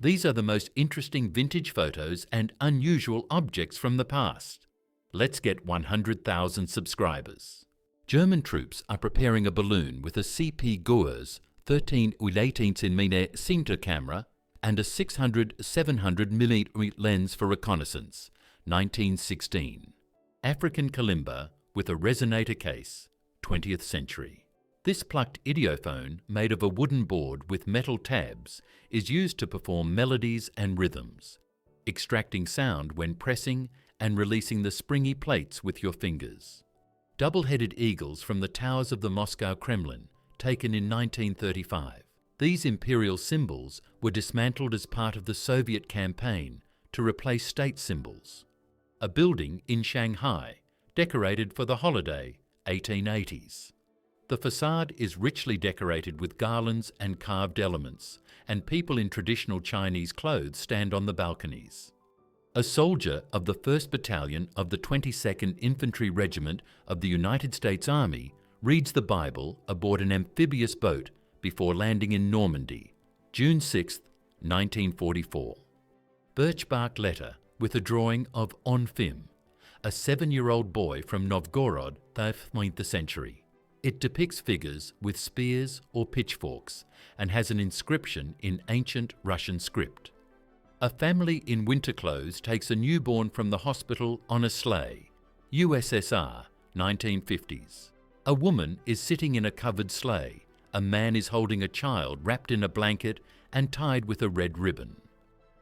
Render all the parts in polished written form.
These are the most interesting vintage photos and unusual objects from the past. Let's get 100,000 subscribers. German troops are preparing a balloon with a CP Goer's 13-18mm Sinter camera and a 600-700mm lens for reconnaissance, 1916. African kalimba with a resonator case, 20th century. This plucked idiophone, made of a wooden board with metal tabs, is used to perform melodies and rhythms, extracting sound when pressing and releasing the springy plates with your fingers. Double-headed eagles from the towers of the Moscow Kremlin, taken in 1935. These imperial symbols were dismantled as part of the Soviet campaign to replace state symbols. A building in Shanghai, decorated for the holiday, 1880s. The facade is richly decorated with garlands and carved elements, and people in traditional Chinese clothes stand on the balconies. A soldier of the 1st Battalion of the 22nd Infantry Regiment of the United States Army reads the Bible aboard an amphibious boat before landing in Normandy, June 6, 1944. Birchbark letter with a drawing of Onfim, a 7-year-old boy from Novgorod, 9th century. It depicts figures with spears or pitchforks and has an inscription in ancient Russian script. A family in winter clothes takes a newborn from the hospital on a sleigh, USSR, 1950s. A woman is sitting in a covered sleigh. A man is holding a child wrapped in a blanket and tied with a red ribbon.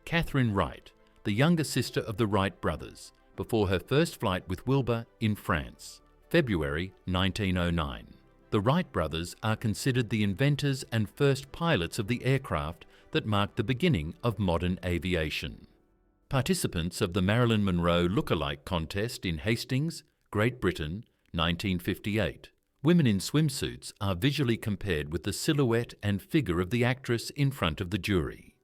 Catherine Wright, the younger sister of the Wright brothers, before her first flight with Wilbur in France, February 1909. The Wright brothers are considered the inventors and first pilots of the aircraft that marked the beginning of modern aviation. Participants of the Marilyn Monroe look-alike contest in Hastings, Great Britain, 1958. Women in swimsuits are visually compared with the silhouette and figure of the actress in front of the jury.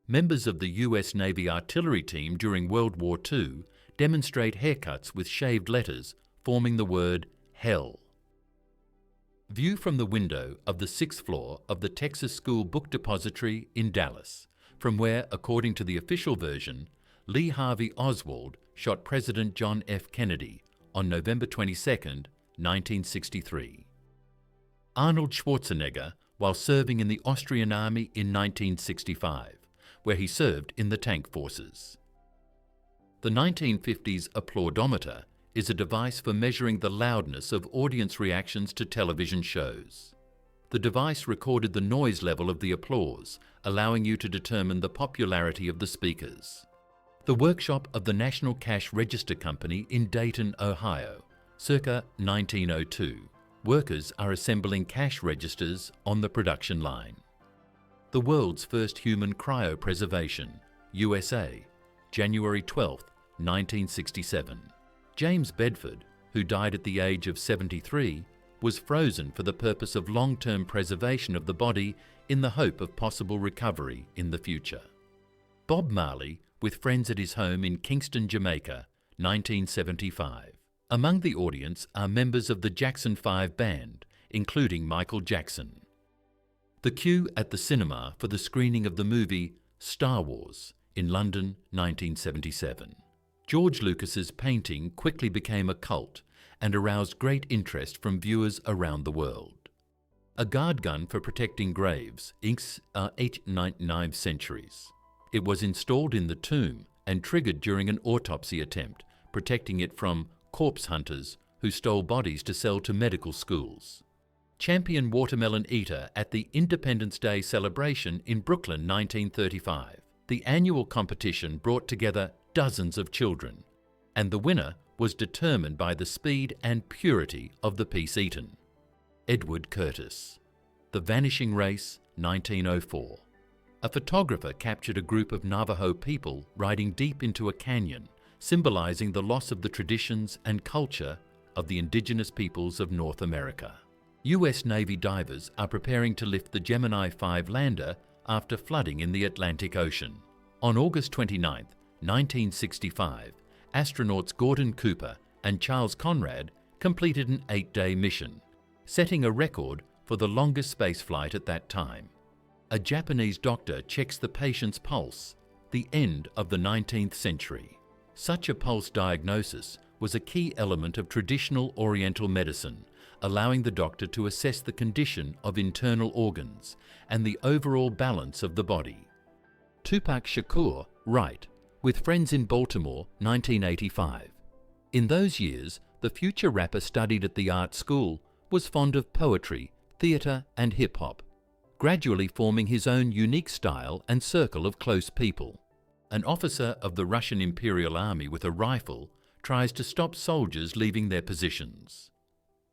Members of the US Navy artillery team during World War II demonstrate haircuts with shaved letters forming the word Hell. View from the window of the 6th floor of the Texas School Book Depository in Dallas, from where, according to the official version, Lee Harvey Oswald shot President John F. Kennedy on November 22, 1963. Arnold Schwarzenegger while serving in the Austrian Army in 1965, where he served in the tank forces. The 1950s applaudometer is a device for measuring the loudness of audience reactions to television shows. The device recorded the noise level of the applause, allowing you to determine the popularity of the speakers. The workshop of the National Cash Register Company in Dayton, Ohio, circa 1902. Workers are assembling cash registers on the production line. The world's first human cryopreservation, USA, January 12, 1967. James Bedford, who died at the age of 73, was frozen for the purpose of long-term preservation of the body in the hope of possible recovery in the future. Bob Marley with friends at his home in Kingston, Jamaica, 1975. Among the audience are members of the Jackson 5 band, including Michael Jackson. The queue at the cinema for the screening of the movie Star Wars in London, 1977. George Lucas's painting quickly became a cult and aroused great interest from viewers around the world. A guard gun for protecting graves, inks are 899 centuries. It was installed in the tomb and triggered during an autopsy attempt, protecting it from corpse hunters who stole bodies to sell to medical schools. Champion watermelon eater at the Independence Day celebration in Brooklyn, 1935. The annual competition brought together dozens of children, and the winner was determined by the speed and purity of the piece eaten. Edward Curtis. The Vanishing Race, 1904. A photographer captured a group of Navajo people riding deep into a canyon, symbolizing the loss of the traditions and culture of the indigenous peoples of North America. US Navy divers are preparing to lift the Gemini 5 lander after flooding in the Atlantic Ocean. On August 29, 1965, astronauts Gordon Cooper and Charles Conrad completed an 8-day mission, setting a record for the longest spaceflight at that time. A Japanese doctor checks the patient's pulse, the end of the 19th century. Such a pulse diagnosis was a key element of traditional Oriental medicine, allowing the doctor to assess the condition of internal organs and the overall balance of the body. Tupac Shakur, Right, with Friends in Baltimore, 1985. In those years, the future rapper studied at the art school, was fond of poetry, theatre and hip-hop, gradually forming his own unique style and circle of close people. An officer of the Russian Imperial Army with a rifle tries to stop soldiers leaving their positions.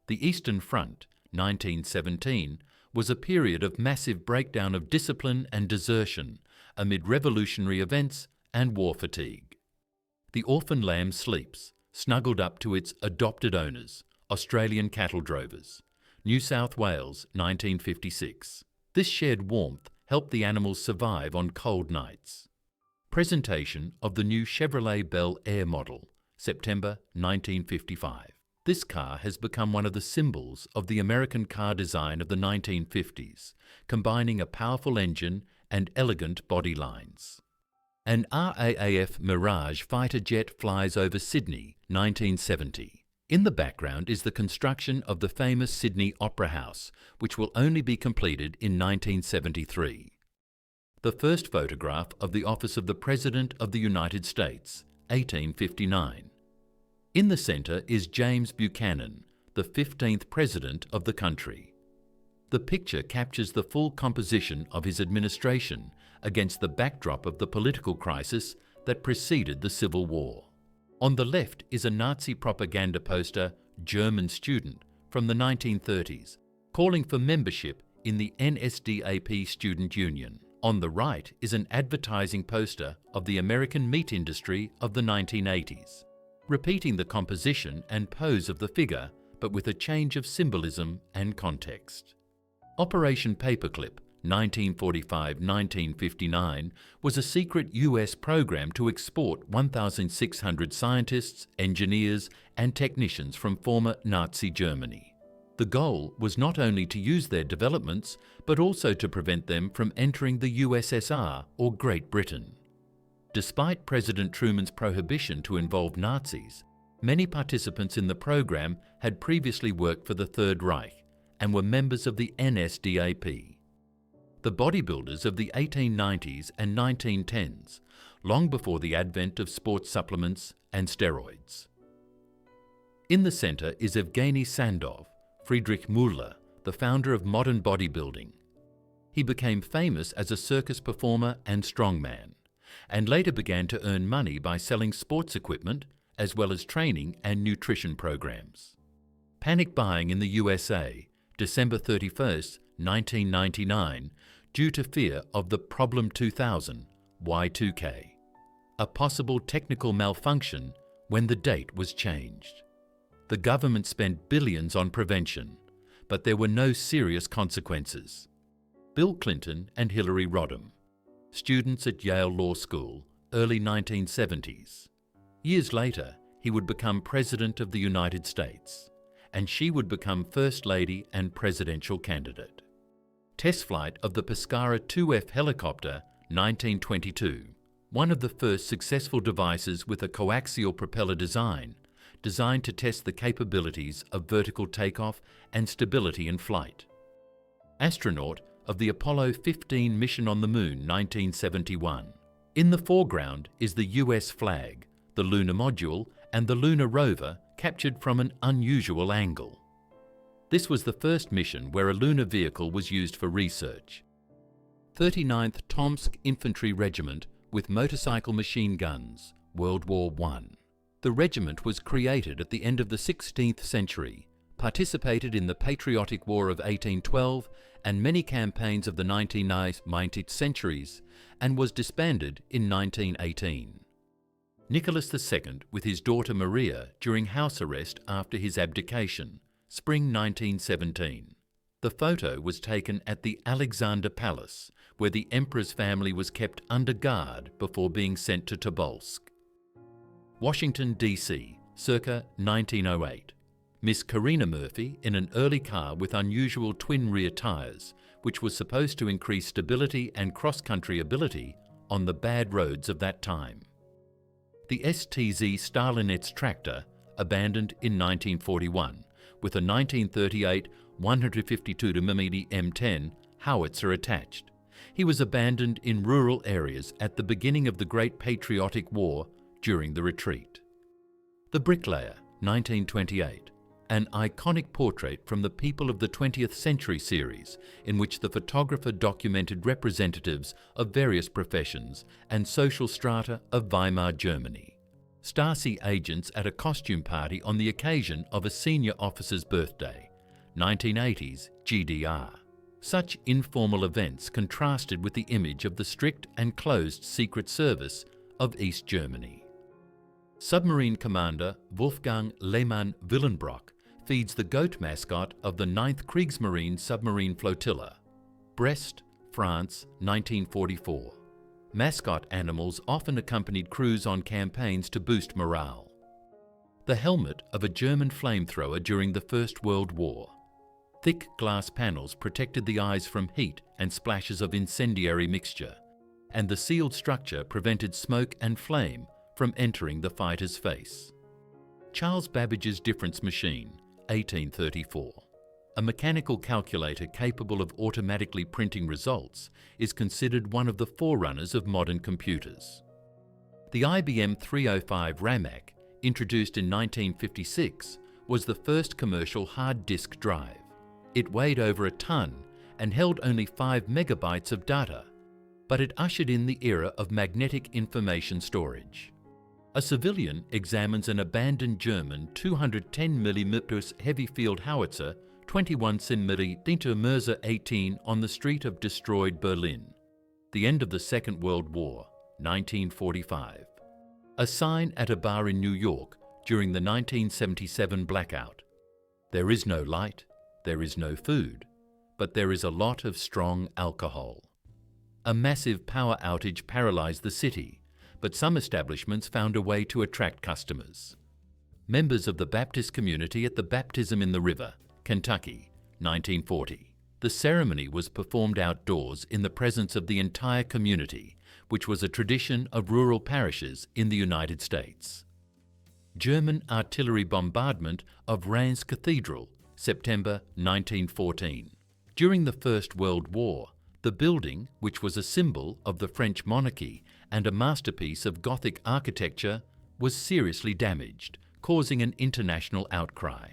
The Eastern Front, 1917, was a period of massive breakdown of discipline and desertion amid revolutionary events and war fatigue. The orphan lamb sleeps, snuggled up to its adopted owners, Australian cattle drovers. New South Wales, 1956. This shared warmth helped the animals survive on cold nights. Presentation of the new Chevrolet Bel Air model, September 1955. This car has become one of the symbols of the American car design of the 1950s, combining a powerful engine and elegant body lines. An RAAF Mirage fighter jet flies over Sydney, 1970. In the background is the construction of the famous Sydney Opera House, which will only be completed in 1973. The first photograph of the Office of the President of the United States, 1859. In the centre is James Buchanan, the 15th President of the country. The picture captures the full composition of his administration against the backdrop of the political crisis that preceded the Civil War. On the left is a Nazi propaganda poster, German Student, from the 1930s, calling for membership in the NSDAP Student Union. On the right is an advertising poster of the American meat industry of the 1980s, repeating the composition and pose of the figure, but with a change of symbolism and context. Operation Paperclip, 1945-1959, was a secret US program to export 1,600 scientists, engineers, and technicians from former Nazi Germany. The goal was not only to use their developments, but also to prevent them from entering the USSR or Great Britain. Despite President Truman's prohibition to involve Nazis, many participants in the program had previously worked for the Third Reich and were members of the NSDAP. The bodybuilders of the 1890s and 1910s, long before the advent of sports supplements and steroids. In the centre is Evgeny Sandov, Friedrich Müller, the founder of modern bodybuilding. He became famous as a circus performer and strongman, and later began to earn money by selling sports equipment as well as training and nutrition programs. Panic buying in the USA, December 31st, 1999, due to fear of the Problem 2000, Y2K, a possible technical malfunction when the date was changed. The government spent billions on prevention, but there were no serious consequences. Bill Clinton and Hillary Rodham, students at Yale Law School, early 1970s. Years later, he would become President of the United States, and she would become First Lady and presidential candidate. Test flight of the Pescara 2F helicopter, 1922, one of the first successful devices with a coaxial propeller design, designed to test the capabilities of vertical takeoff and stability in flight. Astronaut of the Apollo 15 mission on the Moon, 1971. In the foreground is the US flag, the lunar module, and the lunar rover captured from an unusual angle. This was the first mission where a lunar vehicle was used for research. 39th Tomsk Infantry Regiment with motorcycle machine guns, World War I. The regiment was created at the end of the 16th century, participated in the Patriotic War of 1812 and many campaigns of the 19th centuries, and was disbanded in 1918. Nicholas II with his daughter Maria during house arrest after his abdication, spring 1917. The photo was taken at the Alexander Palace, where the Emperor's family was kept under guard before being sent to Tobolsk. Washington, D.C., circa 1908. Miss Karina Murphy in an early car with unusual twin rear tyres, which was supposed to increase stability and cross-country ability on the bad roads of that time. The STZ Stalinets tractor, abandoned in 1941, with a 1938 152mm M10 howitzer attached. He was abandoned in rural areas at the beginning of the Great Patriotic War during the retreat. The Bricklayer, 1928, an iconic portrait from the People of the 20th Century series, in which the photographer documented representatives of various professions and social strata of Weimar Germany. Stasi agents at a costume party on the occasion of a senior officer's birthday, 1980s GDR. Such informal events contrasted with the image of the strict and closed Secret Service of East Germany. Submarine Commander Wolfgang Lehmann-Willenbrock feeds the goat mascot of the 9th Kriegsmarine Submarine Flotilla. Brest, France, 1944. Mascot animals often accompanied crews on campaigns to boost morale. The helmet of a German flamethrower during the First World War. Thick glass panels protected the eyes from heat and splashes of incendiary mixture, and the sealed structure prevented smoke and flame from entering the fighter's face. Charles Babbage's difference machine, 1834. A mechanical calculator capable of automatically printing results is considered one of the forerunners of modern computers. The IBM 305 RAMAC, introduced in 1956, was the first commercial hard disk drive. It weighed over a ton and held only 5 megabytes of data, but it ushered in the era of magnetic information storage. A civilian examines an abandoned German 210mm heavy field howitzer 21 cm Mörser 18 on the street of destroyed Berlin. The end of the Second World War, 1945. A sign at a bar in New York during the 1977 blackout. There is no light, there is no food, but there is a lot of strong alcohol. A massive power outage paralyzed the city, but some establishments found a way to attract customers. Members of the Baptist community at the Baptism in the River, Kentucky, 1940. The ceremony was performed outdoors in the presence of the entire community, which was a tradition of rural parishes in the United States. German artillery bombardment of Reims Cathedral, September 1914. During the First World War, the building, which was a symbol of the French monarchy and a masterpiece of Gothic architecture, was seriously damaged, causing an international outcry.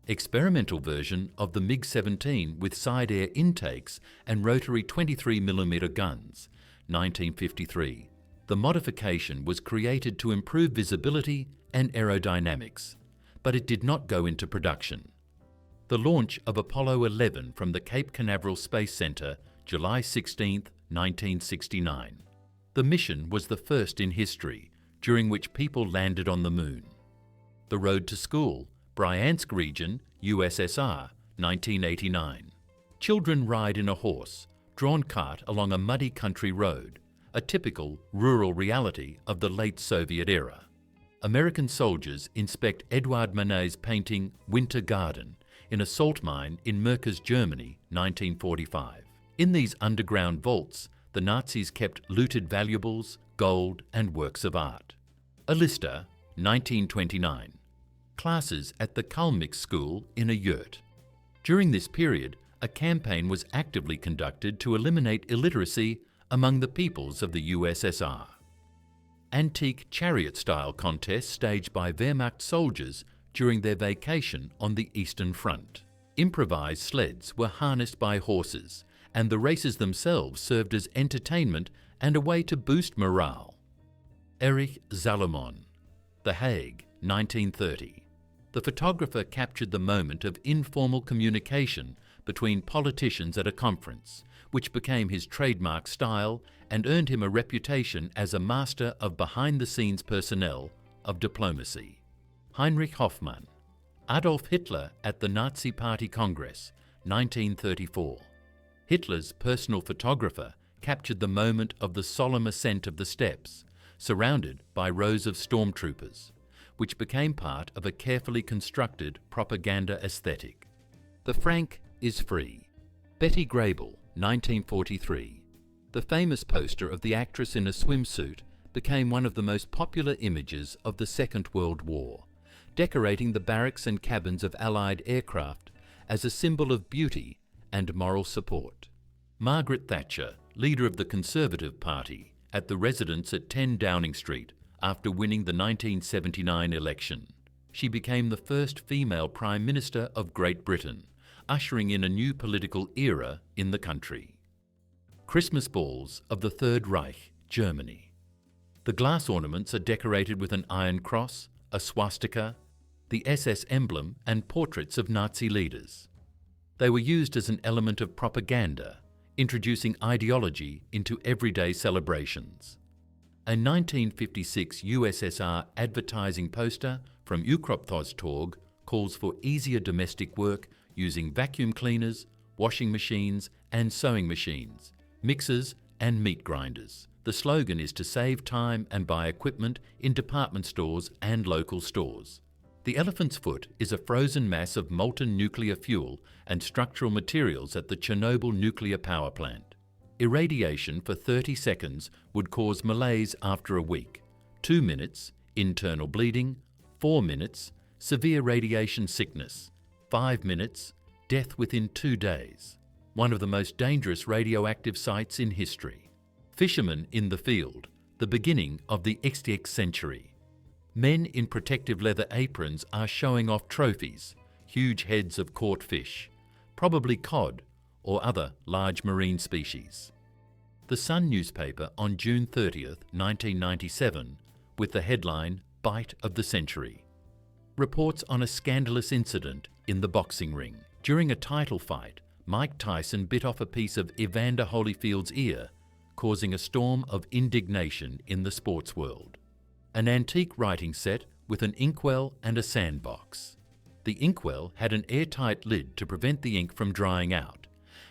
Experimental version of the MiG-17 with side air intakes and rotary 23mm guns, 1953. The modification was created to improve visibility and aerodynamics, but it did not go into production. The launch of Apollo 11 from the Cape Canaveral Space Center, July 16, 1969. The mission was the first in history, during which people landed on the moon. The road to school, Bryansk region, USSR, 1989. Children ride in a horse, drawn cart along a muddy country road, a typical rural reality of the late Soviet era. American soldiers inspect Edouard Manet's painting Winter Garden in a salt mine in Merkers, Germany, 1945. In these underground vaults, the Nazis kept looted valuables, gold, and works of art. Alista, 1929. Classes at the Kalmyk School in a yurt. During this period, a campaign was actively conducted to eliminate illiteracy among the peoples of the USSR. Antique chariot-style contests staged by Wehrmacht soldiers during their vacation on the Eastern Front. Improvised sleds were harnessed by horses, and the races themselves served as entertainment and a way to boost morale. Erich Salomon, The Hague, 1930. The photographer captured the moment of informal communication between politicians at a conference, which became his trademark style and earned him a reputation as a master of behind-the-scenes personnel of diplomacy. Heinrich Hoffmann, Adolf Hitler at the Nazi Party Congress, 1934. Hitler's personal photographer captured the moment of the solemn ascent of the steps, surrounded by rows of stormtroopers, which became part of a carefully constructed propaganda aesthetic. The franc is free. Betty Grable, 1943. The famous poster of the actress in a swimsuit became one of the most popular images of the Second World War, decorating the barracks and cabins of Allied aircraft as a symbol of beauty and moral support. Margaret Thatcher, leader of the Conservative Party, at the residence at 10 Downing Street after winning the 1979 election. She became the first female Prime Minister of Great Britain, ushering in a new political era in the country. Christmas balls of the Third Reich, Germany. The glass ornaments are decorated with an iron cross, a swastika, the SS emblem, and portraits of Nazi leaders. They were used as an element of propaganda, introducing ideology into everyday celebrations. A 1956 USSR advertising poster from Ukropthostorg calls for easier domestic work using vacuum cleaners, washing machines and sewing machines, mixers and meat grinders. The slogan is to save time and buy equipment in department stores and local stores. The elephant's foot is a frozen mass of molten nuclear fuel and structural materials at the Chernobyl nuclear power plant. Irradiation for 30 seconds would cause malaise after a week, 2 minutes, internal bleeding, 4 minutes, severe radiation sickness, 5 minutes, death within 2 days. One of the most dangerous radioactive sites in history. Fishermen in the field, the beginning of the 20th century. Men in protective leather aprons are showing off trophies, huge heads of caught fish, probably cod or other large marine species. The Sun newspaper on June 30th, 1997, with the headline, "Bite of the Century," reports on a scandalous incident in the boxing ring. During a title fight, Mike Tyson bit off a piece of Evander Holyfield's ear, causing a storm of indignation in the sports world. An antique writing set with an inkwell and a sandbox. The inkwell had an airtight lid to prevent the ink from drying out,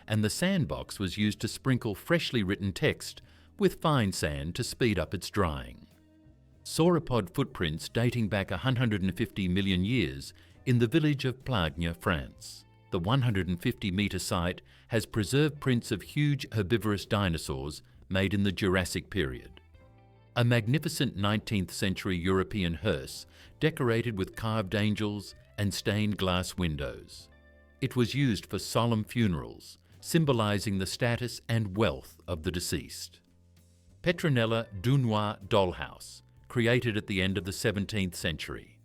and the sandbox was used to sprinkle freshly written text with fine sand to speed up its drying. Sauropod footprints dating back 150 million years in the village of Plagna, France. The 150-metre site has preserved prints of huge herbivorous dinosaurs made in the Jurassic period. A magnificent 19th century European hearse decorated with carved angels and stained glass windows. It was used for solemn funerals, symbolizing the status and wealth of the deceased. Petronella Dunois dollhouse, created at the end of the 17th century.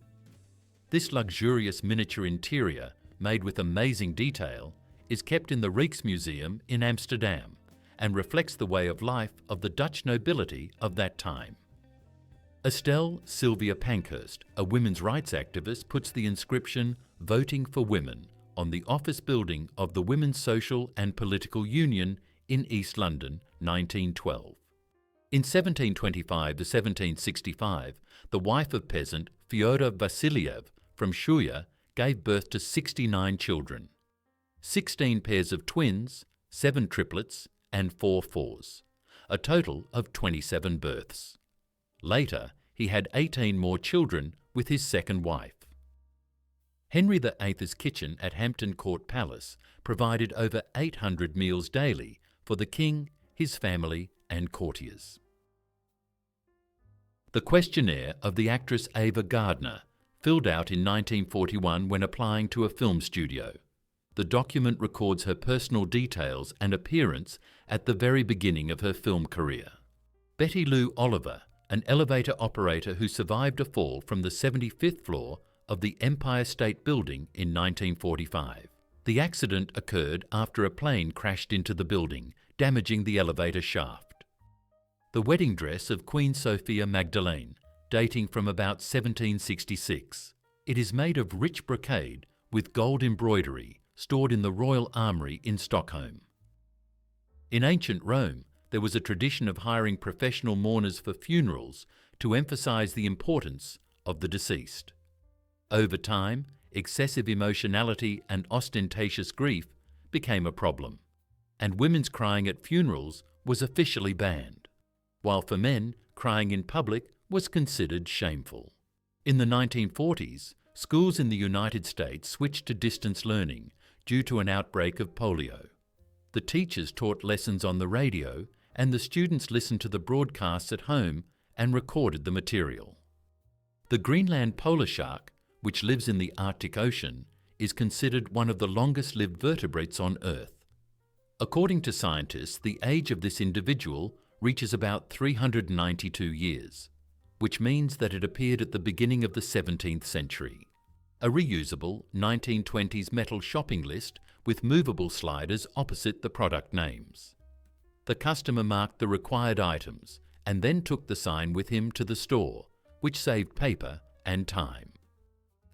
This luxurious miniature interior, made with amazing detail, is kept in the Rijksmuseum in Amsterdam and reflects the way of life of the Dutch nobility of that time. Estelle Sylvia Pankhurst, a women's rights activist, puts the inscription "Voting for Women" on the office building of the Women's Social and Political Union in East London, 1912. In 1725 to 1765, the wife of peasant Fyodor Vasiliev from Shuya gave birth to 69 children, 16 pairs of twins, 7 triplets, and 4 fours, a total of 27 births. Later, he had 18 more children with his second wife. Henry VIII's kitchen at Hampton Court Palace provided over 800 meals daily for the king, his family, and courtiers. The questionnaire of the actress Ava Gardner, filled out in 1941 when applying to a film studio. The document records her personal details and appearance at the very beginning of her film career. Betty Lou Oliver, an elevator operator who survived a fall from the 75th floor of the Empire State Building in 1945. The accident occurred after a plane crashed into the building, damaging the elevator shaft. The wedding dress of Queen Sophia Magdalene, dating from about 1766. It is made of rich brocade with gold embroidery, stored in the Royal Armoury in Stockholm. In ancient Rome, there was a tradition of hiring professional mourners for funerals to emphasize the importance of the deceased. Over time, excessive emotionality and ostentatious grief became a problem, and women's crying at funerals was officially banned, while for men, crying in public was considered shameful. In the 1940s, schools in the United States switched to distance learning due to an outbreak of polio. The teachers taught lessons on the radio, and the students listened to the broadcasts at home and recorded the material. The Greenland polar shark, which lives in the Arctic Ocean, is considered one of the longest-lived vertebrates on Earth. According to scientists, the age of this individual reaches about 392 years, which means that it appeared at the beginning of the 17th century. A reusable 1920s metal shopping list with movable sliders opposite the product names. The customer marked the required items and then took the sign with him to the store, which saved paper and time.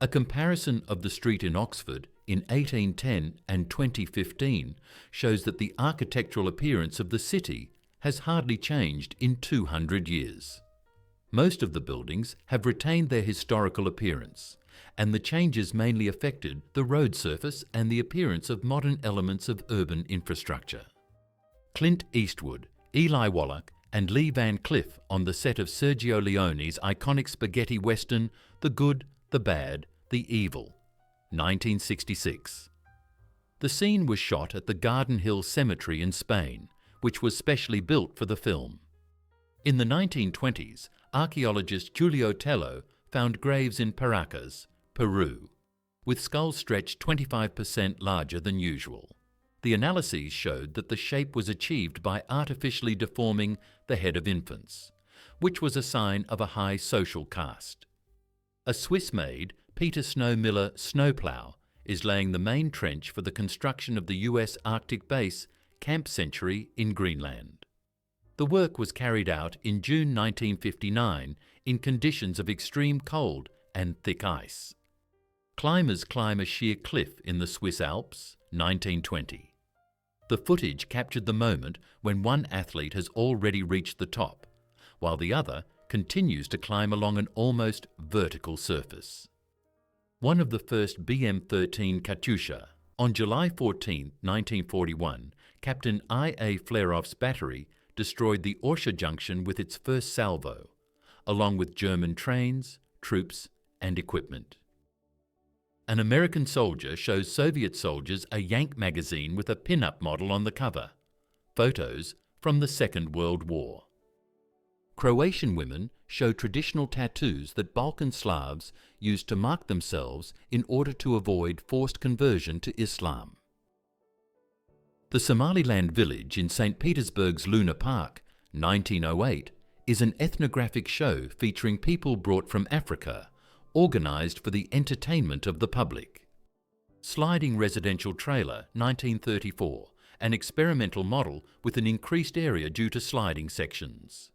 A comparison of the street in Oxford in 1810 and 2015 shows that the architectural appearance of the city has hardly changed in 200 years. Most of the buildings have retained their historical appearance, and the changes mainly affected the road surface and the appearance of modern elements of urban infrastructure. Clint Eastwood, Eli Wallach, and Lee Van Cleef on the set of Sergio Leone's iconic spaghetti western The Good, the Bad, the Evil, 1966. The scene was shot at the Garden Hill Cemetery in Spain, which was specially built for the film. In the 1920s, archaeologist Julio Tello found graves in Paracas, Peru, with skulls stretched 25% larger than usual. The analyses showed that the shape was achieved by artificially deforming the head of infants, which was a sign of a high social caste. A Swiss-made Peter Snow Miller snowplow is laying the main trench for the construction of the US Arctic base Camp Century in Greenland. The work was carried out in June 1959 in conditions of extreme cold and thick ice. Climbers climb a sheer cliff in the Swiss Alps, 1920. The footage captured the moment when one athlete has already reached the top, while the other continues to climb along an almost vertical surface. One of the first BM-13 Katyusha. On July 14, 1941, Captain I.A. Fleroff's battery destroyed the Orsha junction with its first salvo, along with German trains, troops, and equipment. An American soldier shows Soviet soldiers a Yank magazine with a pin-up model on the cover. Photos from the Second World War. Croatian women show traditional tattoos that Balkan Slavs used to mark themselves in order to avoid forced conversion to Islam. The Somaliland village in St. Petersburg's Luna Park, 1908, is an ethnographic show featuring people brought from Africa, organised for the entertainment of the public. Sliding residential trailer, 1934, an experimental model with an increased area due to sliding sections.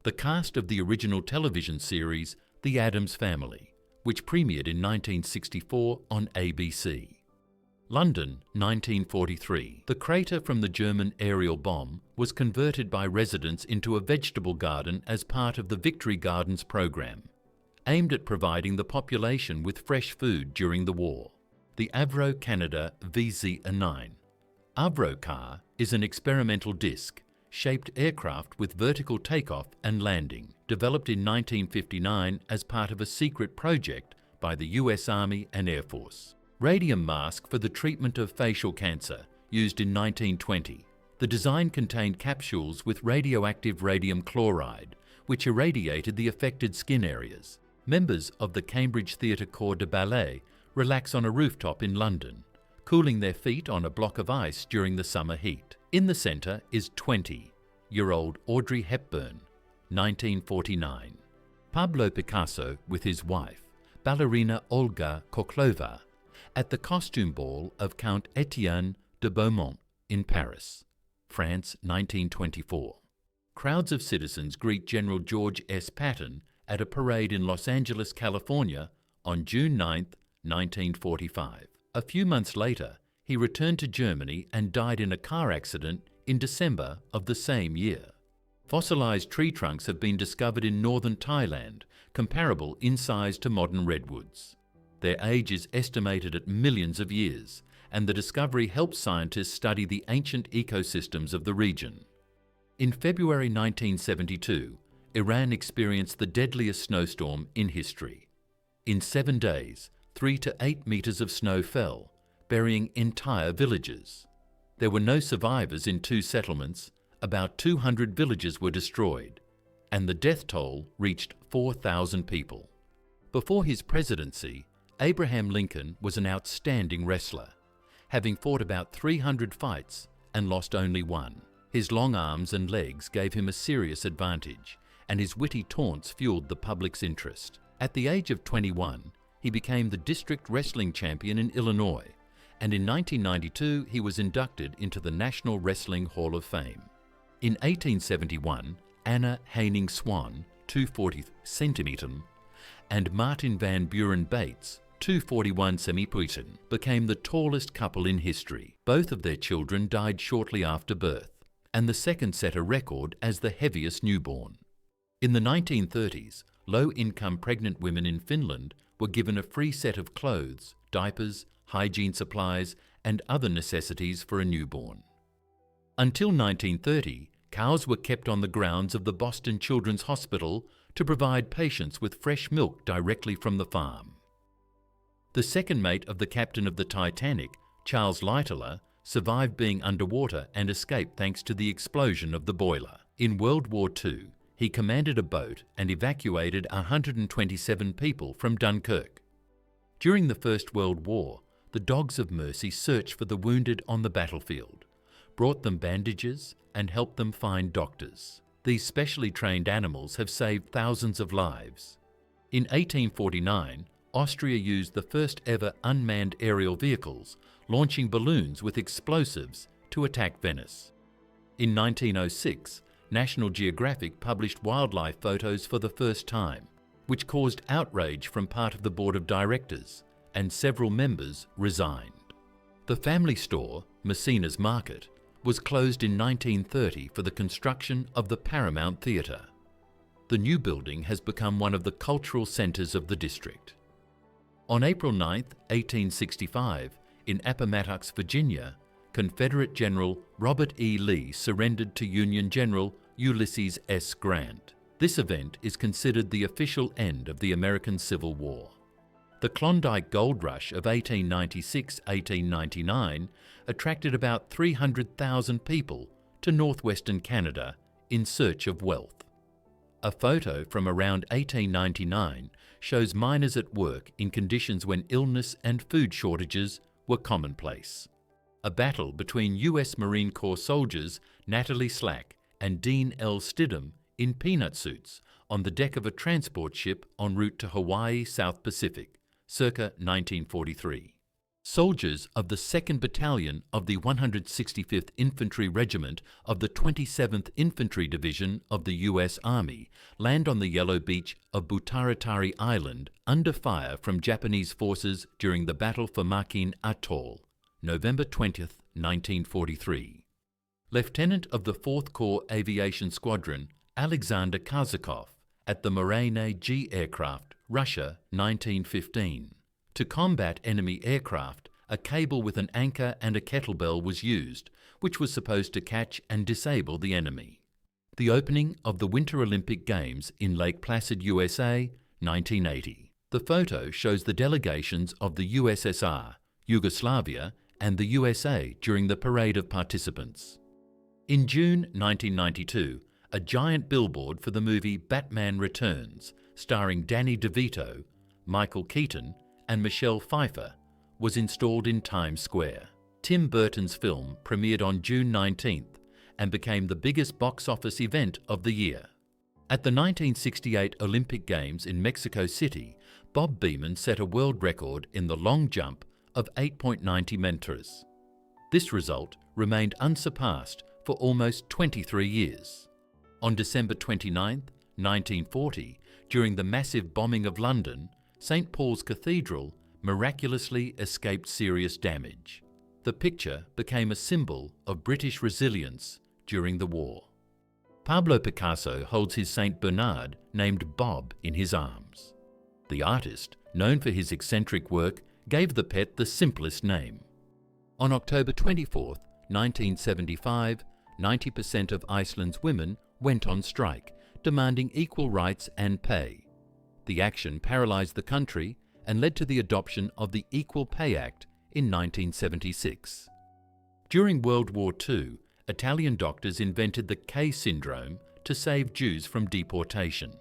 The cast of the original television series The Addams Family, which premiered in 1964 on ABC. London, 1943. The crater from the German aerial bomb was converted by residents into a vegetable garden as part of the Victory Gardens program, aimed at providing the population with fresh food during the war. The Avro Canada VZ-9. Avrocar is an experimental disc-shaped aircraft with vertical takeoff and landing, developed in 1959 as part of a secret project by the US Army and Air Force. Radium mask for the treatment of facial cancer, used in 1920. The design contained capsules with radioactive radium chloride, which irradiated the affected skin areas. Members of the Cambridge Theatre Corps de Ballet relax on a rooftop in London, cooling their feet on a block of ice during the summer heat. In the centre is 20-year-old Audrey Hepburn, 1949. Pablo Picasso with his wife, ballerina Olga Koklova, at the costume ball of Count Etienne de Beaumont in Paris, France, 1924. Crowds of citizens greet General George S. Patton at a parade in Los Angeles, California on June 9, 1945. A few months later, he returned to Germany and died in a car accident in December of the same year. Fossilized tree trunks have been discovered in northern Thailand, comparable in size to modern redwoods. Their age is estimated at millions of years, and the discovery helps scientists study the ancient ecosystems of the region. In February 1972, Iran experienced the deadliest snowstorm in history. In 7 days, 3 to 8 meters of snow fell, burying entire villages. There were no survivors in 2 settlements, about 200 villages were destroyed, and the death toll reached 4,000 people. Before his presidency, Abraham Lincoln was an outstanding wrestler, having fought about 300 fights and lost only 1. His long arms and legs gave him a serious advantage, and his witty taunts fueled the public's interest. At the age of 21, he became the district wrestling champion in Illinois, and in 1992 he was inducted into the National Wrestling Hall of Fame. In 1871, Anna Haining Swan, 240 centimeter, and Martin Van Buren Bates, 241 centimeter, became the tallest couple in history. Both of their children died shortly after birth, and the second set a record as the heaviest newborn. In the 1930s, low-income pregnant women in Finland were given a free set of clothes, diapers, hygiene supplies, and other necessities for a newborn. Until 1930, cows were kept on the grounds of the Boston Children's Hospital to provide patients with fresh milk directly from the farm. The second mate of the captain of the Titanic, Charles Lightoller, survived being underwater and escaped thanks to the explosion of the boiler. In World War II, he commanded a boat and evacuated 127 people from Dunkirk. During the First World War, the Dogs of Mercy searched for the wounded on the battlefield, brought them bandages, and helped them find doctors. These specially trained animals have saved thousands of lives. In 1849, Austria used the first ever unmanned aerial vehicles, launching balloons with explosives to attack Venice. In 1906, National Geographic published wildlife photos for the first time, which caused outrage from part of the board of directors, and several members resigned. The family store, Messina's Market, was closed in 1930 for the construction of the Paramount Theatre. The new building has become one of the cultural centres of the district. On April 9, 1865, in Appomattox, Virginia, Confederate General Robert E. Lee surrendered to Union General Ulysses S. Grant. This event is considered the official end of the American Civil War. The Klondike Gold Rush of 1896-1899 attracted about 300,000 people to northwestern Canada in search of wealth. A photo from around 1899 shows miners at work in conditions when illness and food shortages were commonplace. A battle between U.S. Marine Corps soldiers Natalie Slack and Dean L. Stidham in peanut suits on the deck of a transport ship en route to Hawaii South Pacific, circa 1943. Soldiers of the 2nd Battalion of the 165th Infantry Regiment of the 27th Infantry Division of the U.S. Army land on the yellow beach of Butaratari Island under fire from Japanese forces during the Battle for Makin Atoll, November 20, 1943. Lieutenant of the 4th Corps Aviation Squadron Alexander Kazakov at the Marine G aircraft, Russia, 1915. To combat enemy aircraft, a cable with an anchor and a kettlebell was used, which was supposed to catch and disable the enemy. The opening of the Winter Olympic Games in Lake Placid, USA, 1980. The photo shows the delegations of the USSR, Yugoslavia, and the USA during the parade of participants. In June 1992, a giant billboard for the movie Batman Returns, starring Danny DeVito, Michael Keaton, and Michelle Pfeiffer, was installed in Times Square. Tim Burton's film premiered on June 19th and became the biggest box office event of the year. At the 1968 Olympic Games in Mexico City, Bob Beamon set a world record in the long jump of 8.90 meters. This result remained unsurpassed for almost 23 years. On December 29, 1940, during the massive bombing of London, St. Paul's Cathedral miraculously escaped serious damage. The picture became a symbol of British resilience during the war. Pablo Picasso holds his St. Bernard named Bob in his arms. The artist, known for his eccentric work, gave the pet the simplest name. On October 24, 1975, 90% of Iceland's women went on strike, demanding equal rights and pay. The action paralysed the country and led to the adoption of the Equal Pay Act in 1976. During World War II, Italian doctors invented the K syndrome to save Jews from deportation.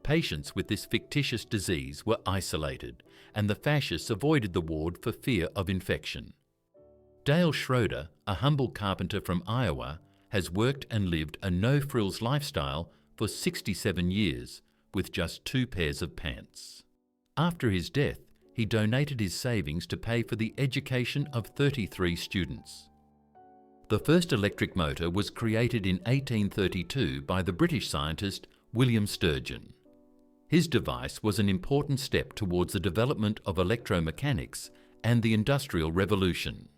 Patients with this fictitious disease were isolated, and the fascists avoided the ward for fear of infection. Dale Schroeder, a humble carpenter from Iowa, has worked and lived a no-frills lifestyle for 67 years with just 2 pairs of pants. After his death, he donated his savings to pay for the education of 33 students. The first electric motor was created in 1832 by the British scientist William Sturgeon. His device was an important step towards the development of electromechanics and the Industrial Revolution.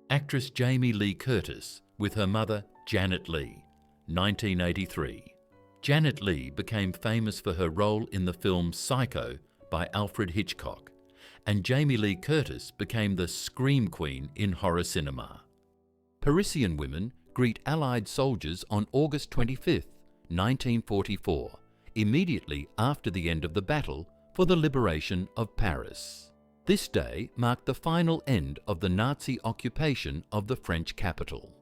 Actress Jamie Lee Curtis, with her mother Janet Leigh, 1983. Janet Leigh became famous for her role in the film Psycho by Alfred Hitchcock, and Jamie Lee Curtis became the Scream Queen in horror cinema. Parisian women greet Allied soldiers on August 25, 1944, immediately after the end of the battle for the liberation of Paris. This day marked the final end of the Nazi occupation of the French capital.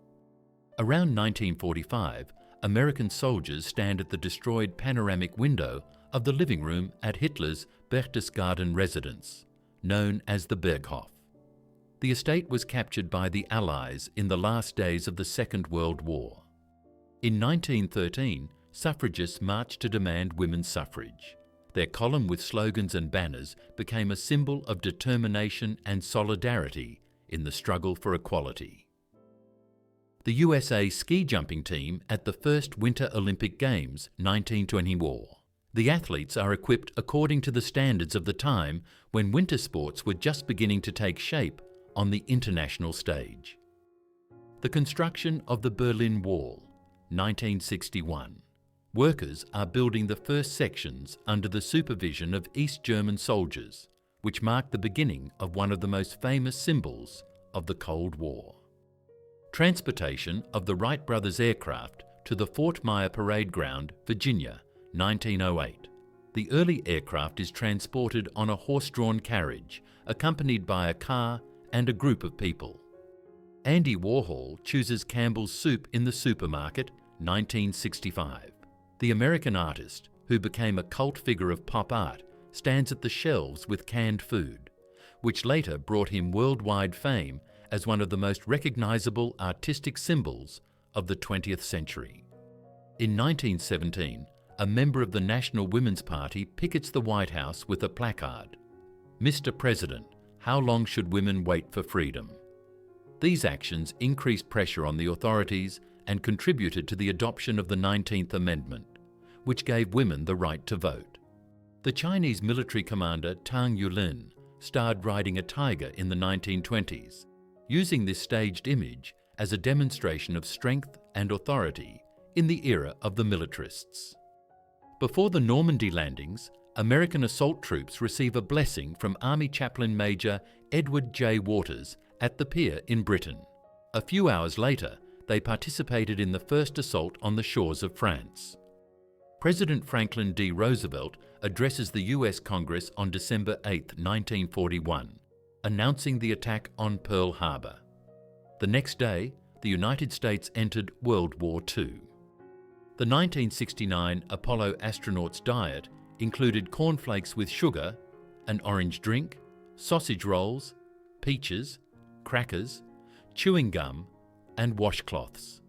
Around 1945, American soldiers stand at the destroyed panoramic window of the living room at Hitler's Berchtesgaden residence, known as the Berghof. The estate was captured by the Allies in the last days of the Second World War. In 1913, suffragists marched to demand women's suffrage. Their column with slogans and banners became a symbol of determination and solidarity in the struggle for equality. The USA ski jumping team at the first Winter Olympic Games 1920 war. The athletes are equipped according to the standards of the time when winter sports were just beginning to take shape on the international stage. The construction of the Berlin Wall, 1961. Workers are building the first sections under the supervision of East German soldiers, which marked the beginning of one of the most famous symbols of the Cold War. Transportation of the Wright brothers aircraft to the Fort Myer Parade Ground, Virginia, 1908. The early aircraft is transported on a horse-drawn carriage, accompanied by a car and a group of people. Andy Warhol chooses Campbell's soup in the supermarket, 1965. The American artist, who became a cult figure of pop art, stands at the shelves with canned food, which later brought him worldwide fame as one of the most recognizable artistic symbols of the 20th century. In 1917, a member of the National Women's Party pickets the White House with a placard, "Mr. President, how long should women wait for freedom?" These actions increased pressure on the authorities and contributed to the adoption of the 19th Amendment, which gave women the right to vote. The Chinese military commander Tang Yulin starred riding a tiger in the 1920s, using this staged image as a demonstration of strength and authority in the era of the militarists. Before the Normandy landings, American assault troops receive a blessing from Army Chaplain Major Edward J. Waters at the pier in Britain. A few hours later, they participated in the first assault on the shores of France. President Franklin D. Roosevelt addresses the U.S. Congress on December 8, 1941, announcing the attack on Pearl Harbor. The next day, the United States entered World War II. The 1969 Apollo astronauts' diet included cornflakes with sugar, an orange drink, sausage rolls, peaches, crackers, chewing gum, and washcloths.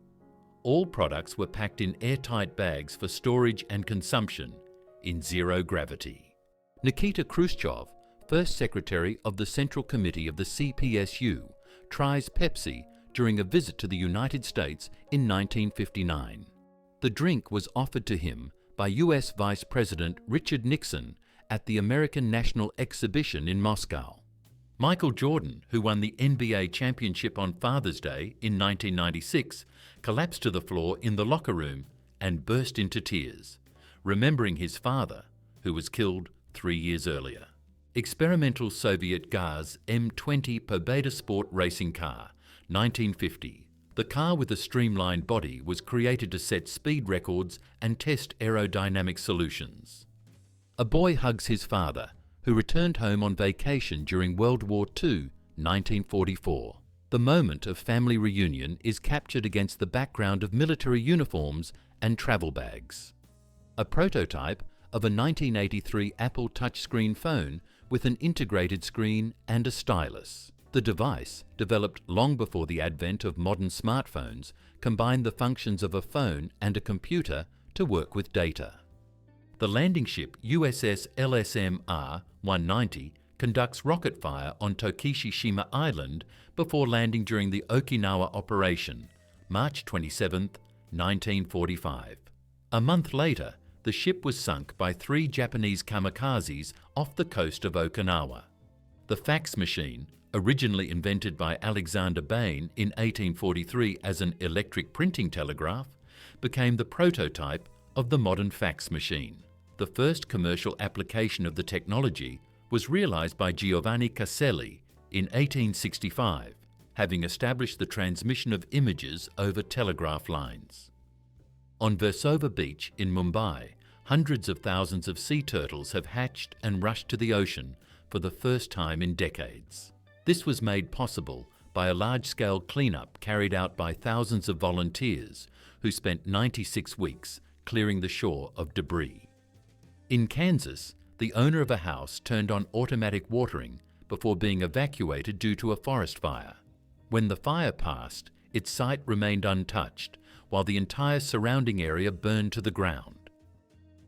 All products were packed in airtight bags for storage and consumption in zero gravity. Nikita Khrushchev, first secretary of the Central Committee of the CPSU, tries Pepsi during a visit to the United States in 1959. The drink was offered to him by U.S. Vice President Richard Nixon at the American National Exhibition in Moscow. Michael Jordan, who won the NBA championship on Father's Day in 1996, collapsed to the floor in the locker room and burst into tears, remembering his father, who was killed 3 years earlier. Experimental Soviet Gaz M20 Pobeda Sport racing car, 1950. The car with a streamlined body was created to set speed records and test aerodynamic solutions. A boy hugs his father, who returned home on vacation during World War II, 1944. The moment of family reunion is captured against the background of military uniforms and travel bags. A prototype of a 1983 Apple touchscreen phone with an integrated screen and a stylus. The device, developed long before the advent of modern smartphones, combined the functions of a phone and a computer to work with data. The landing ship USS LSM R-190 conducts rocket fire on Tokishishima Island before landing during the Okinawa operation, March 27, 1945. A month later, the ship was sunk by 3 Japanese kamikazes off the coast of Okinawa. The fax machine, originally invented by Alexander Bain in 1843 as an electric printing telegraph, became the prototype of the modern fax machine. The first commercial application of the technology was realized by Giovanni Caselli in 1865, having established the transmission of images over telegraph lines. On Versova Beach in Mumbai, hundreds of thousands of sea turtles have hatched and rushed to the ocean for the first time in decades. This was made possible by a large-scale cleanup carried out by thousands of volunteers who spent 96 weeks clearing the shore of debris. In Kansas, the owner of a house turned on automatic watering before being evacuated due to a forest fire. When the fire passed, its site remained untouched, while the entire surrounding area burned to the ground.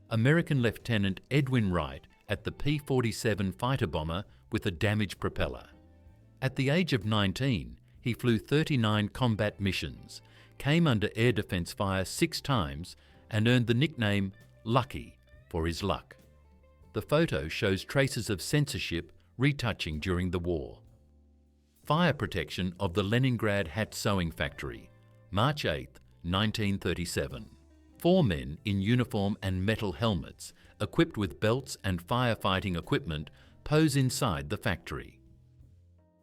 American Lieutenant Edwin Wright at the P-47 fighter bomber with a damaged propeller. At the age of 19, he flew 39 combat missions, came under air defense fire 6 times, and earned the nickname Lucky for his luck. The photo shows traces of censorship retouching during the war. Fire protection of the Leningrad hat sewing factory, March 8, 1937. 4 men in uniform and metal helmets, equipped with belts and firefighting equipment, pose inside the factory.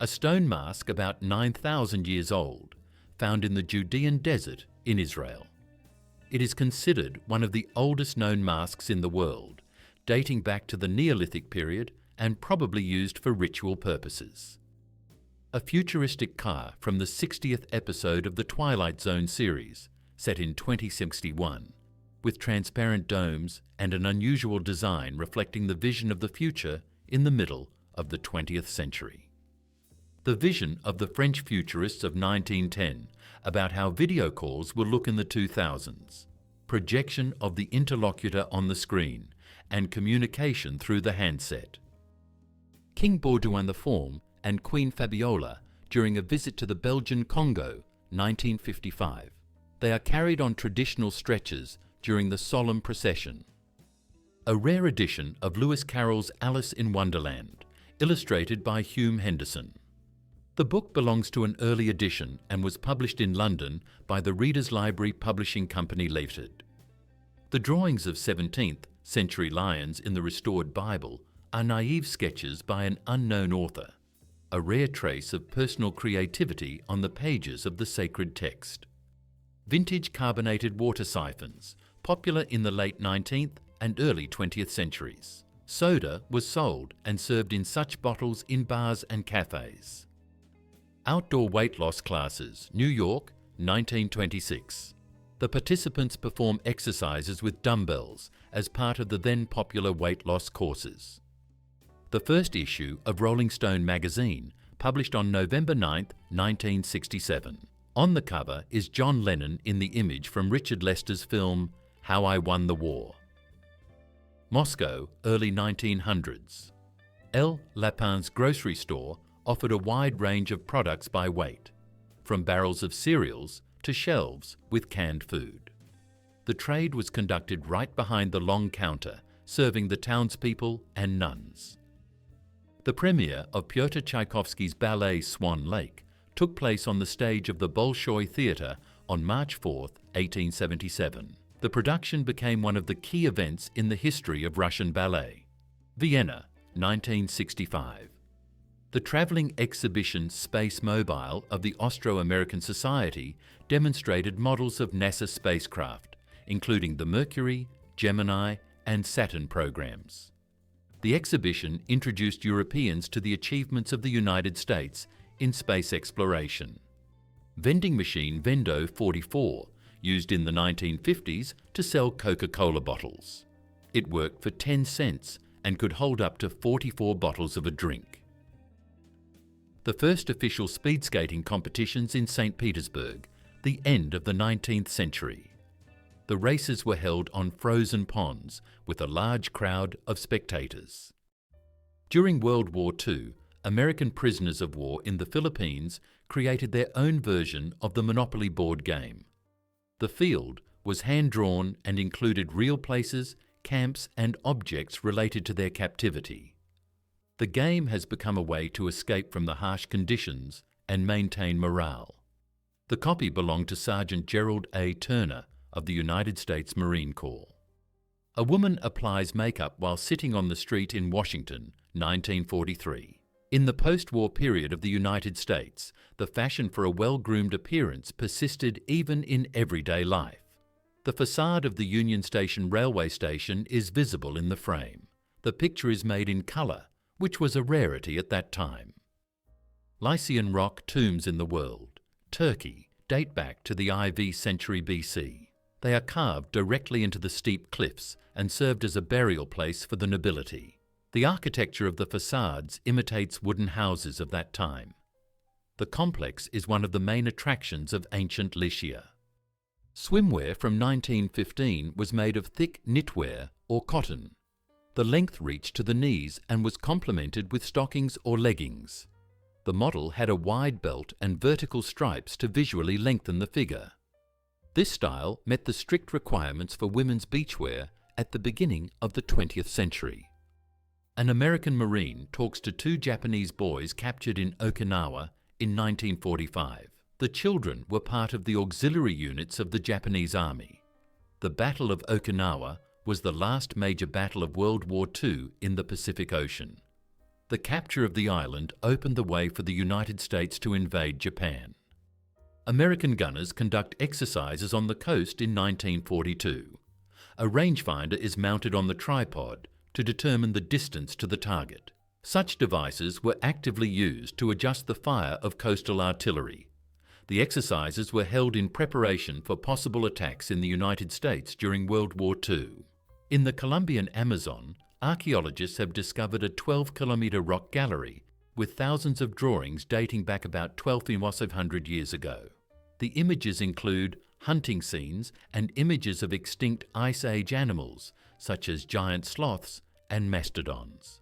A stone mask about 9,000 years old, found in the Judean desert in Israel. It is considered one of the oldest known masks in the world, dating back to the Neolithic period and probably used for ritual purposes. A futuristic car from the 60th episode of the Twilight Zone series, set in 2061, with transparent domes and an unusual design reflecting the vision of the future in the middle of the 20th century. The vision of the French futurists of 1910 about how video calls will look in the 2000s, projection of the interlocutor on the screen, and communication through the handset. King Baudouin IV and Queen Fabiola during a visit to the Belgian Congo, 1955. They are carried on traditional stretchers during the solemn procession. A rare edition of Lewis Carroll's Alice in Wonderland, illustrated by Hume Henderson. The book belongs to an early edition and was published in London by the Reader's Library Publishing Company Limited. The drawings of 17th century lions in the restored Bible are naive sketches by an unknown author, a rare trace of personal creativity on the pages of the sacred text. Vintage carbonated water siphons, popular in the late 19th and early 20th centuries. Soda was sold and served in such bottles in bars and cafes. Outdoor weight loss classes, New York, 1926. The participants perform exercises with dumbbells as part of the then popular weight loss courses. The first issue of Rolling Stone magazine, published on November 9, 1967. On the cover is John Lennon in the image from Richard Lester's film How I Won the War. Moscow, early 1900s. L. Lapin's grocery store offered a wide range of products by weight, from barrels of cereals to shelves with canned food. The trade was conducted right behind the long counter, serving the townspeople and nuns. The premiere of Pyotr Tchaikovsky's ballet Swan Lake took place on the stage of the Bolshoi Theatre on March 4, 1877. The production became one of the key events in the history of Russian ballet. Vienna, 1965. The travelling exhibition Space Mobile of the Austro-American Society demonstrated models of NASA spacecraft, including the Mercury, Gemini, and Saturn programs. The exhibition introduced Europeans to the achievements of the United States in space exploration. Vending machine Vendo 44, used in the 1950s to sell Coca-Cola bottles. It worked for 10 cents and could hold up to 44 bottles of a drink. The first official speed skating competitions in St. Petersburg, the end of the 19th century. The races were held on frozen ponds with a large crowd of spectators. During World War II, American prisoners of war in the Philippines created their own version of the Monopoly board game. The field was hand-drawn and included real places, camps and objects related to their captivity. The game has become a way to escape from the harsh conditions and maintain morale. The copy belonged to Sergeant Gerald A. Turner of the United States Marine Corps. A woman applies makeup while sitting on the street in Washington, 1943. In the post-war period of the United States, the fashion for a well-groomed appearance persisted even in everyday life. The facade of the Union Station railway station is visible in the frame. The picture is made in colour, which was a rarity at that time. Lycian rock tombs in the world, Turkey, date back to the IV century BC. They are carved directly into the steep cliffs and served as a burial place for the nobility. The architecture of the facades imitates wooden houses of that time. The complex is one of the main attractions of ancient Lycia. Swimwear from 1915 was made of thick knitwear or cotton. The length reached to the knees and was complemented with stockings or leggings. The model had a wide belt and vertical stripes to visually lengthen the figure. This style met the strict requirements for women's beachwear at the beginning of the 20th century. An American Marine talks to two Japanese boys captured in Okinawa in 1945. The children were part of the auxiliary units of the Japanese Army. The Battle of Okinawa was the last major battle of World War II in the Pacific Ocean. The capture of the island opened the way for the United States to invade Japan. American gunners conduct exercises on the coast in 1942. A rangefinder is mounted on the tripod to determine the distance to the target. Such devices were actively used to adjust the fire of coastal artillery. The exercises were held in preparation for possible attacks in the United States during World War II. In the Colombian Amazon, archaeologists have discovered a 12-kilometre rock gallery with thousands of drawings dating back about 12,500 years ago. The images include hunting scenes and images of extinct Ice Age animals such as giant sloths and mastodons.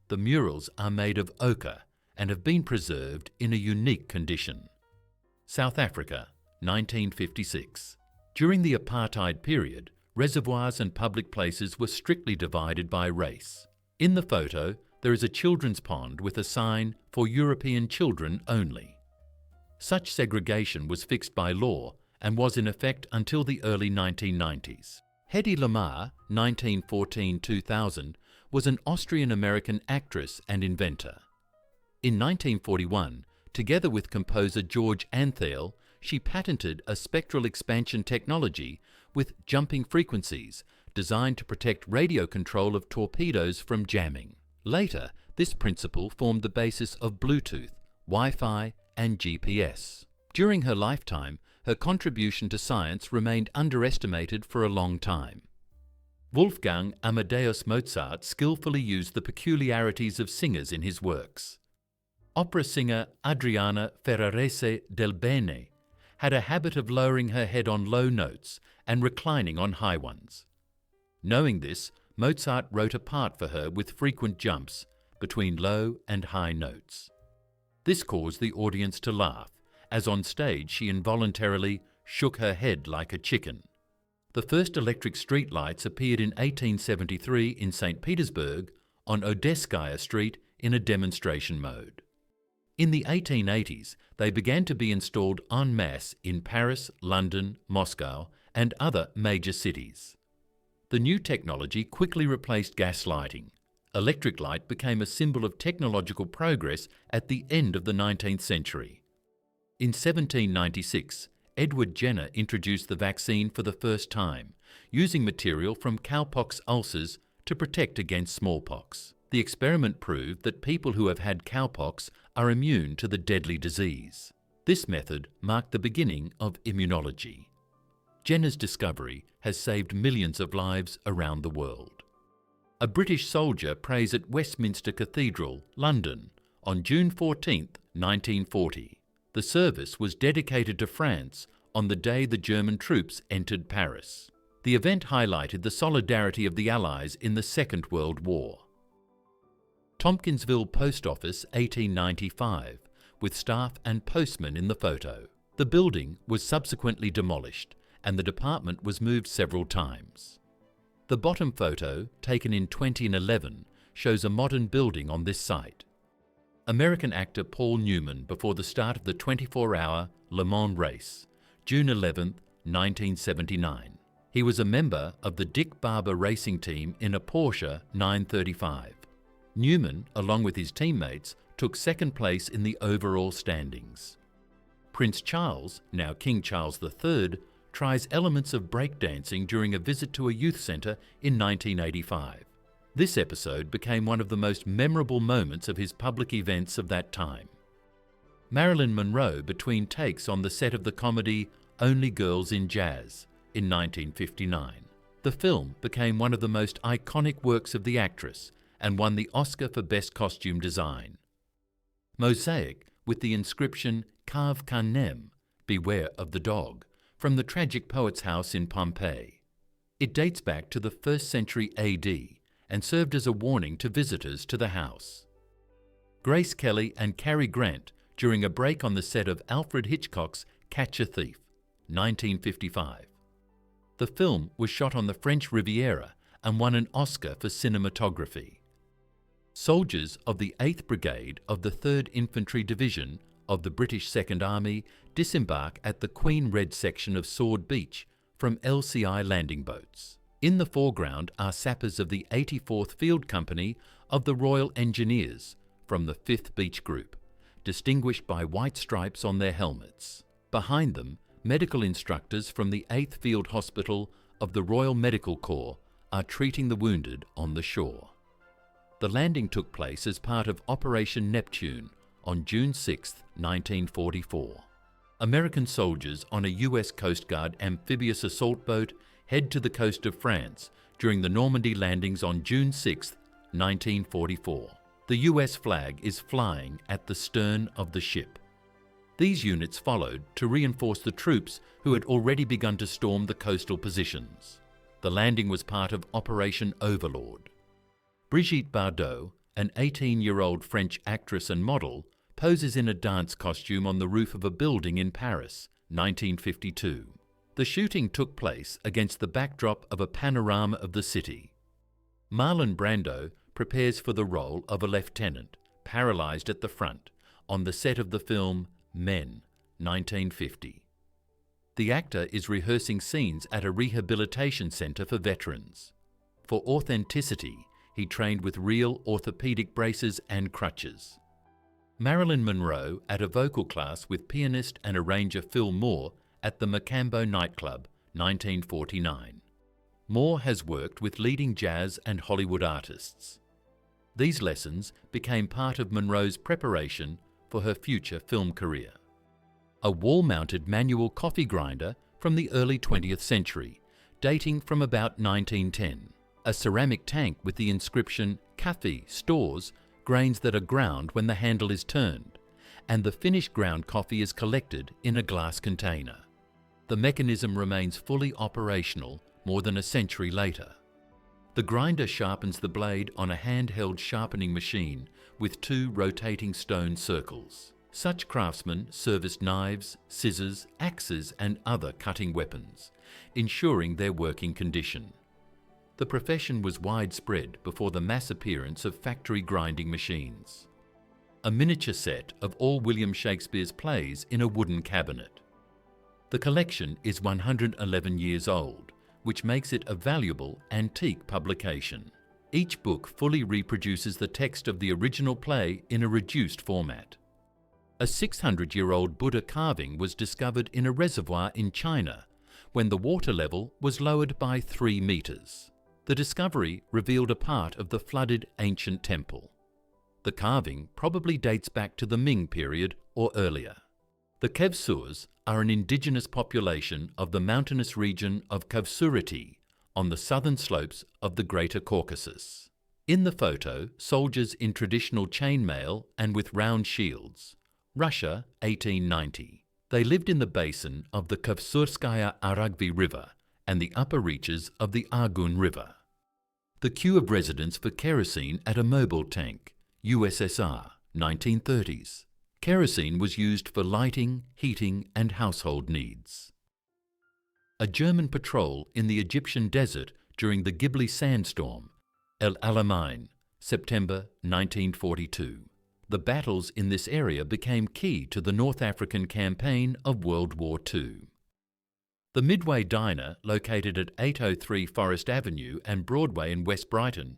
The murals are made of ochre and have been preserved in a unique condition. South Africa, 1956. During the apartheid period, reservoirs and public places were strictly divided by race. In the photo, there is a children's pond with a sign for European children only. Such segregation was fixed by law and was in effect until the early 1990s. Hedy Lamarr, 1914-2000, was an Austrian-American actress and inventor. In 1941, together with composer George Antheil, she patented a spectral expansion technology with jumping frequencies designed to protect radio control of torpedoes from jamming. Later, this principle formed the basis of Bluetooth, Wi-Fi, and GPS. During her lifetime, her contribution to science remained underestimated for a long time. Wolfgang Amadeus Mozart skillfully used the peculiarities of singers in his works. Opera singer Adriana Ferrarese del Bene had a habit of lowering her head on low notes and reclining on high ones. Knowing this, Mozart wrote a part for her with frequent jumps between low and high notes. This caused the audience to laugh, as on stage she involuntarily shook her head like a chicken. The first electric street lights appeared in 1873 in St. Petersburg on Odesskaya Street in a demonstration mode. In the 1880s, they began to be installed en masse in Paris, London, Moscow, and other major cities. The new technology quickly replaced gas lighting. Electric light became a symbol of technological progress at the end of the 19th century. In 1796, Edward Jenner introduced the vaccine for the first time, using material from cowpox ulcers to protect against smallpox. The experiment proved that people who have had cowpox are immune to the deadly disease. This method marked the beginning of immunology. Jenner's discovery has saved millions of lives around the world. A British soldier prays at Westminster Cathedral, London, on June 14, 1940. The service was dedicated to France on the day the German troops entered Paris. The event highlighted the solidarity of the Allies in the Second World War. Tompkinsville Post Office, 1895, with staff and postmen in the photo. The building was subsequently demolished and the department was moved several times. The bottom photo, taken in 2011, shows a modern building on this site. American actor Paul Newman before the start of the 24-hour Le Mans race, June 11, 1979. He was a member of the Dick Barber racing team in a Porsche 935. Newman, along with his teammates, took second place in the overall standings. Prince Charles, now King Charles III, tries elements of breakdancing during a visit to a youth centre in 1985. This episode became one of the most memorable moments of his public events of that time. Marilyn Monroe between takes on the set of the comedy Only Girls in Jazz in 1959. The film became one of the most iconic works of the actress and won the Oscar for Best Costume Design. Mosaic with the inscription Kav Kanem, Beware of the Dog, from the tragic poet's house in Pompeii. It dates back to the 1st century AD and served as a warning to visitors to the house. Grace Kelly and Cary Grant during a break on the set of Alfred Hitchcock's Catch a Thief, 1955. The film was shot on the French Riviera and won an Oscar for cinematography. Soldiers of the 8th Brigade of the 3rd Infantry Division of the British Second Army disembark at the Queen Red section of Sword Beach from LCI landing boats. In the foreground are sappers of the 84th Field Company of the Royal Engineers from the 5th Beach Group, distinguished by white stripes on their helmets. Behind them, medical instructors from the 8th Field Hospital of the Royal Medical Corps are treating the wounded on the shore. The landing took place as part of Operation Neptune on June 6, 1944. American soldiers on a US Coast Guard amphibious assault boat head to the coast of France during the Normandy landings on June 6, 1944. The US flag is flying at the stern of the ship. These units followed to reinforce the troops who had already begun to storm the coastal positions. The landing was part of Operation Overlord. Brigitte Bardot, an 18-year-old French actress and model, poses in a dance costume on the roof of a building in Paris, 1952. The shooting took place against the backdrop of a panorama of the city. Marlon Brando prepares for the role of a lieutenant, paralyzed at the front, on the set of the film Men, 1950. The actor is rehearsing scenes at a rehabilitation center for veterans. For authenticity, he trained with real orthopedic braces and crutches. Marilyn Monroe at a vocal class with pianist and arranger Phil Moore at the Macambo nightclub, 1949. Moore has worked with leading jazz and Hollywood artists. These lessons became part of Monroe's preparation for her future film career. A wall-mounted manual coffee grinder from the early 20th century, dating from about 1910. A ceramic tank with the inscription "Café" stores grains that are ground when the handle is turned, and the finished ground coffee is collected in a glass container. The mechanism remains fully operational more than a century later. The grinder sharpens the blade on a handheld sharpening machine with 2 rotating stone circles. Such craftsmen serviced knives, scissors, axes, and other cutting weapons, ensuring their working condition. The profession was widespread before the mass appearance of factory grinding machines. A miniature set of all William Shakespeare's plays in a wooden cabinet. The collection is 111 years old, which makes it a valuable antique publication. Each book fully reproduces the text of the original play in a reduced format. A 600-year-old Buddha carving was discovered in a reservoir in China when the water level was lowered by 3 meters. The discovery revealed a part of the flooded ancient temple. The carving probably dates back to the Ming period or earlier. The Khevsurs are an indigenous population of the mountainous region of Khevsurity on the southern slopes of the Greater Caucasus. In the photo, soldiers in traditional chainmail and with round shields. Russia, 1890. They lived in the basin of the Khevsurskaya Aragvi River and the upper reaches of the Argun River. The queue of residents for kerosene at a mobile tank, USSR, 1930s. Kerosene was used for lighting, heating and household needs. A German patrol in the Egyptian desert during the Gibli sandstorm, El Alamein, September 1942. The battles in this area became key to the North African campaign of World War II. The Midway Diner, located at 803 Forest Avenue and Broadway in West Brighton,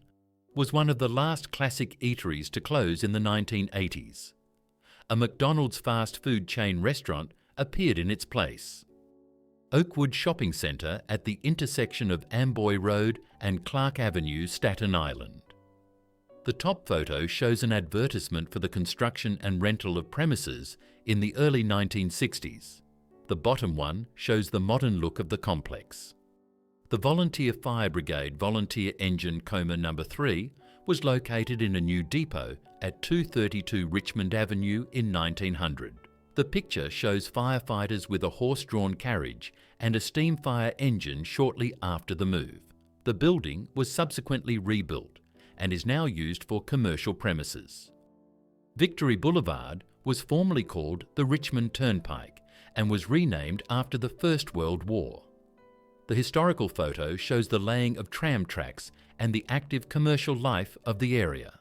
was one of the last classic eateries to close in the 1980s. A McDonald's fast food chain restaurant appeared in its place. Oakwood Shopping Centre at the intersection of Amboy Road and Clark Avenue, Staten Island. The top photo shows an advertisement for the construction and rental of premises in the early 1960s. The bottom one shows the modern look of the complex. The Volunteer Fire Brigade Volunteer Engine Coma No. 3 was located in a new depot at 232 Richmond Avenue in 1900. The picture shows firefighters with a horse-drawn carriage and a steam fire engine shortly after the move. The building was subsequently rebuilt and is now used for commercial premises. Victory Boulevard was formerly called the Richmond Turnpike and was renamed after the First World War. The historical photo shows the laying of tram tracks and the active commercial life of the area.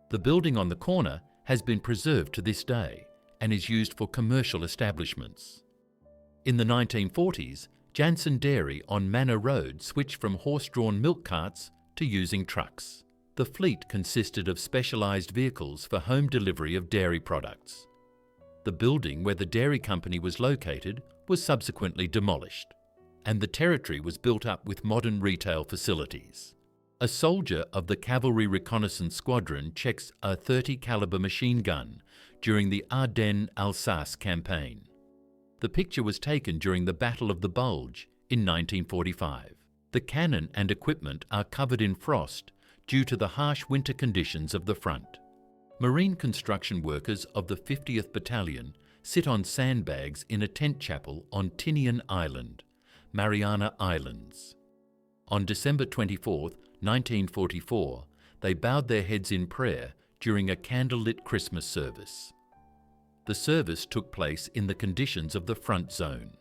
The building on the corner has been preserved to this day and is used for commercial establishments. In the 1940s, Jansen Dairy on Manor Road switched from horse-drawn milk carts to using trucks. The fleet consisted of specialised vehicles for home delivery of dairy products. The building where the dairy company was located was subsequently demolished, and the territory was built up with modern retail facilities. A soldier of the Cavalry Reconnaissance Squadron checks a .30 caliber machine gun during the Ardennes-Alsace campaign. The picture was taken during the Battle of the Bulge in 1945. The cannon and equipment are covered in frost due to the harsh winter conditions of the front. Marine construction workers of the 50th Battalion sit on sandbags in a tent chapel on Tinian Island, Mariana Islands. On December 24, 1944, they bowed their heads in prayer during a candlelit Christmas service. The service took place in the conditions of the front zone.